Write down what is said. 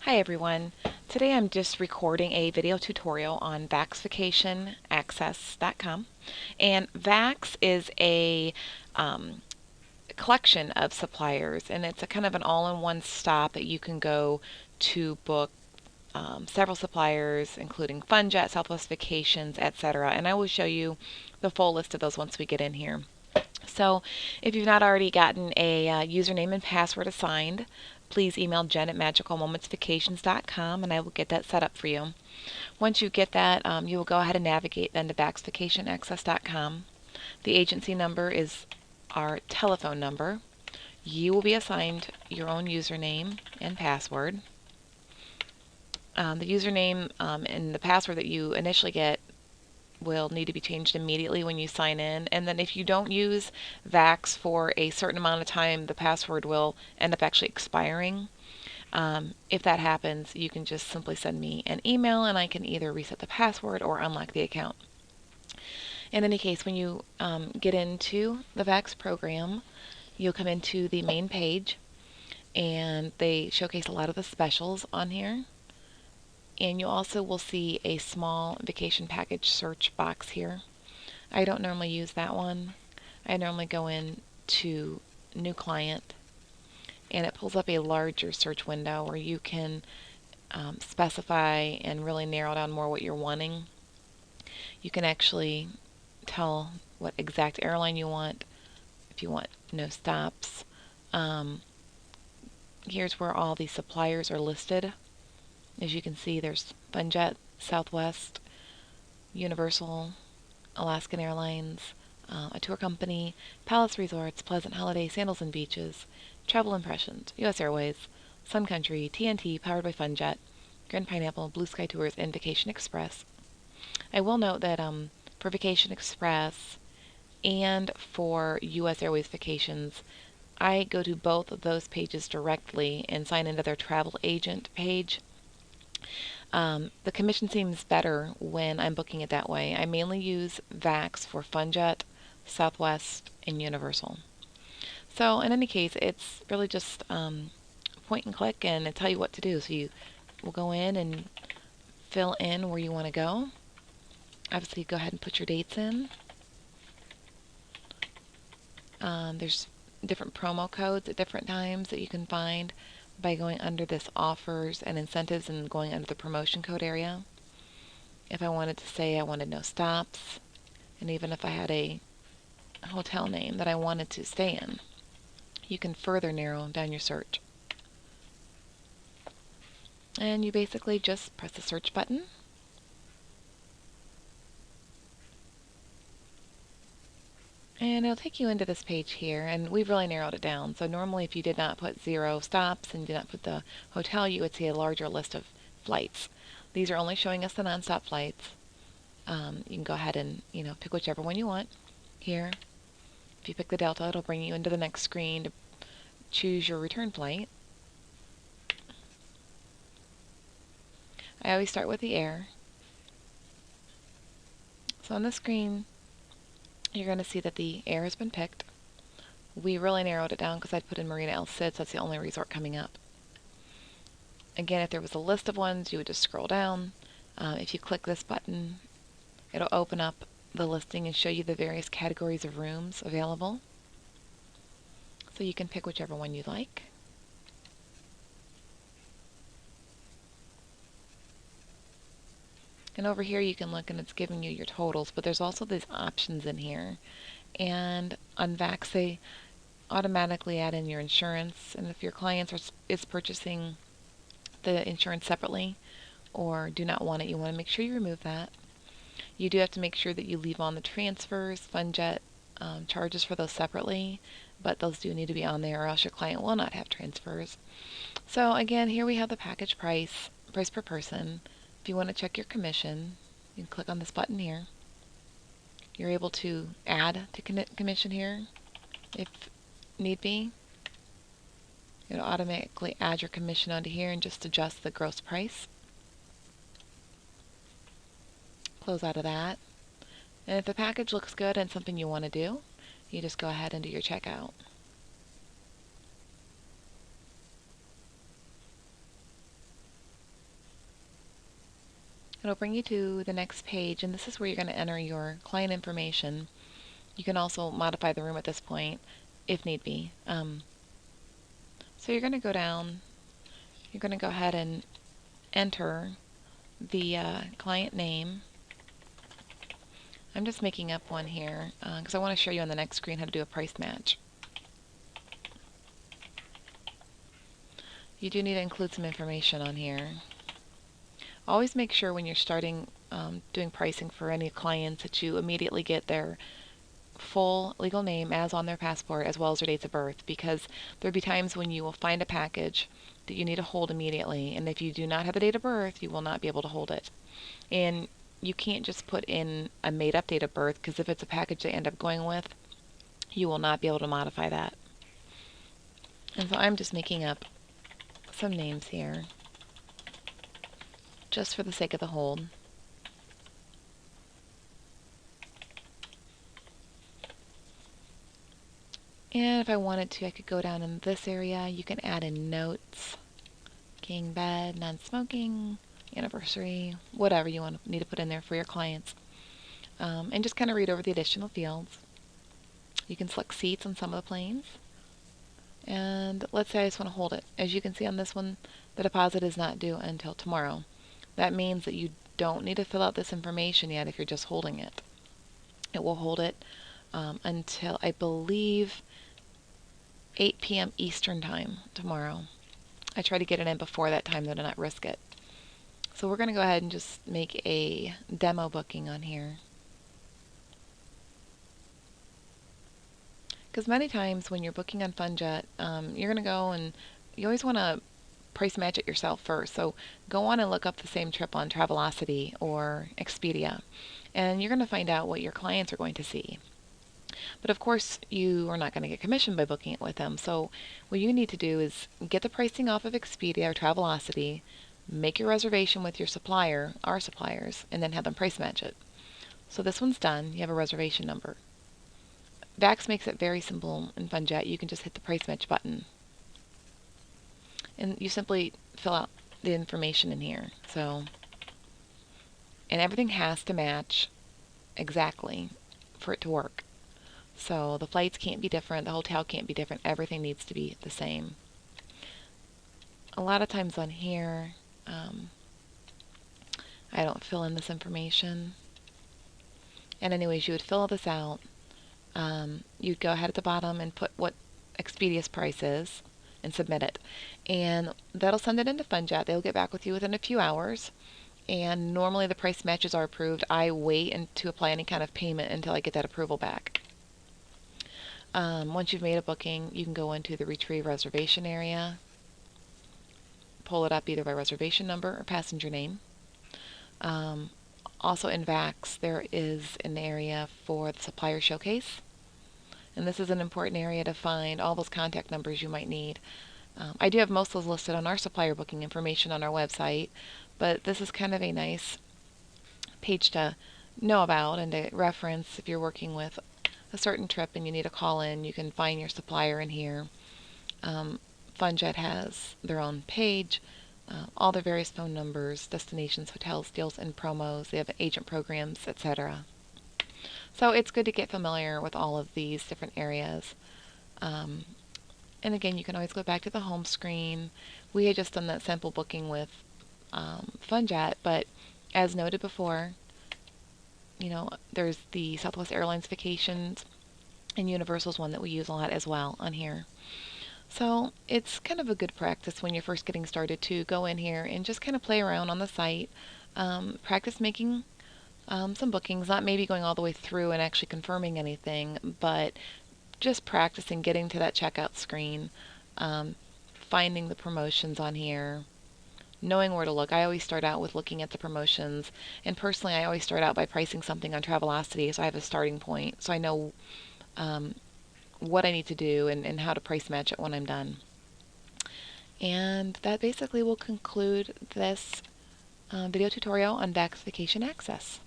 Hi everyone. Today I'm just recording a video tutorial on VAXFacationAccess.com, and VAX is a collection of suppliers, and it's a kind of an all-in-one stop that you can go to book several suppliers, including FunJet, Southwest Vacations, etc. And I will show you the full list of those once we get in here. So if you've not already gotten a username and password assigned, please email Jen at magicalmomentsvacations.com and I will get that set up for you. Once you get that, you will go ahead and navigate then to VAXVacationAccess.com. The agency number is our telephone number. You will be assigned your own username and password. The username and the password that you initially get will need to be changed immediately when you sign in. And then if you don't use VAX for a certain amount of time, the password will end up actually expiring. If that happens, you can just simply send me an email and I can either reset the password or unlock the account. In any case, when you get into the VAX program, you'll come into the main page and they showcase a lot of the specials on here. And you also will see a small vacation package search box here. I don't normally use that one. I normally go in to new client and it pulls up a larger search window where you can specify and really narrow down more what you're wanting. You can actually tell what exact airline you want, if you want no stops. Here's where all the suppliers are listed. As you can see, there's FunJet, Southwest, Universal, Alaskan Airlines, a tour company, Palace Resorts, Pleasant Holiday, Sandals and Beaches, Travel Impressions, U.S. Airways, Sun Country, TNT, powered by FunJet, Grand Pineapple, Blue Sky Tours, and Vacation Express. I will note that for Vacation Express and for U.S. Airways Vacations, I go to both of those pages directly and sign into their travel agent page. The commission seems better when I'm booking it that way. I mainly use VAX for FunJet, Southwest, and Universal. So in any case, it's really just point and click and I tell you what to do. So you will go in and fill in where you want to go. Obviously, go ahead and put your dates in. There's different promo codes at different times that you can find by going under this offers and incentives and going under the promotion code area. If I wanted to say I wanted no stops, and even if I had a hotel name that I wanted to stay in, you can further narrow down your search. And you basically just press the search button. And it'll take you into this page here, and we've really narrowed it down. So normally if you did not put 0 stops and did not put the hotel, you would see a larger list of flights. These are only showing us the nonstop flights. You can go ahead and pick whichever one you want here. If you pick the Delta, it'll bring you into the next screen to choose your return flight. I always start with the air. So on the screen, you're going to see that the air has been picked. We really narrowed it down because I'd put in Marina El Cid, so that's the only resort coming up. Again, if there was a list of ones, you would just scroll down. If you click this button, it'll open up the listing and show you the various categories of rooms available. So you can pick whichever one you like. And over here you can look and it's giving you your totals, but there's also these options in here. And on VAX they automatically add in your insurance, and if your client is purchasing the insurance separately or do not want it, you want to make sure you remove that. You do have to make sure that you leave on the transfers. FunJet charges for those separately, but those do need to be on there or else your client will not have transfers. So again, here we have the package price per person. If you want to check your commission, you can click on this button here. You're able to add to commission here if need be. It'll automatically add your commission onto here and just adjust the gross price. Close out of that. And if the package looks good and something you want to do, you just go ahead and do your checkout. It'll bring you to the next page, and this is where you're going to enter your client information. You can also modify the room at this point if need be. So you're going to go down, you're going to go ahead and enter the client name. I'm just making up one here because I want to show you on the next screen how to do a price match. You do need to include some information on here. Always make sure when you're starting doing pricing for any clients that you immediately get their full legal name as on their passport as well as their dates of birth, because there'll be times when you will find a package that you need to hold immediately, and if you do not have the date of birth, you will not be able to hold it. And you can't just put in a made-up date of birth, because if it's a package they end up going with, you will not be able to modify that. And so I'm just making up some names here just for the sake of the hold. And if I wanted to, I could go down in this area. You can add in notes, king bed, non-smoking, anniversary, whatever you need to put in there for your clients. And just kind of read over the additional fields. You can select seats on some of the planes. And let's say I just want to hold it. As you can see on this one, the deposit is not due until tomorrow. That means that you don't need to fill out this information yet if you're just holding it. It will hold it until, I believe, 8 p.m. Eastern Time tomorrow. I try to get it in before that time though to not risk it. So we're going to go ahead and just make a demo booking on here. Because many times when you're booking on FunJet, you're going to go and you always want to price match it yourself first. So go on and look up the same trip on Travelocity or Expedia, and you're going to find out what your clients are going to see. But of course, you are not going to get commission by booking it with them. So what you need to do is get the pricing off of Expedia or Travelocity, make your reservation with your supplier, our suppliers, and then have them price match it. So this one's done. You have a reservation number. VAX makes it very simple in FunJet. You can just hit the price match button. And you simply fill out the information in here. And everything has to match exactly for it to work. So the flights can't be different, the hotel can't be different, everything needs to be the same. A lot of times on here, I don't fill in this information. And anyways, you would fill this out. You'd go ahead at the bottom and put what Expedia's price is and submit it. And that'll send it into FunJet. They'll get back with you within a few hours. And normally the price matches are approved. I wait to apply any kind of payment until I get that approval back. Once you've made a booking, you can go into the retrieve reservation area, pull it up either by reservation number or passenger name. Also in VAX, there is an area for the supplier showcase, and this is an important area to find all those contact numbers you might need. I do have most of those listed on our supplier booking information on our website, but this is kind of a nice page to know about and to reference if you're working with a certain trip and you need to call in. You can find your supplier in here. FunJet has their own page, all their various phone numbers, destinations, hotels, deals, and promos. They have agent programs, etc. So it's good to get familiar with all of these different areas. And again, you can always go back to the home screen. We had just done that sample booking with FunJet, but as noted before, there's the Southwest Airlines vacations, and Universal's one that we use a lot as well on here. So it's kind of a good practice when you're first getting started to go in here and just kind of play around on the site, practice making some bookings, not maybe going all the way through and actually confirming anything, but just practicing getting to that checkout screen, finding the promotions on here, knowing where to look. I always start out with looking at the promotions, and personally I always start out by pricing something on Travelocity so I have a starting point, so I know what I need to do and how to price match it when I'm done. And that basically will conclude this video tutorial on VAX Vacation Access.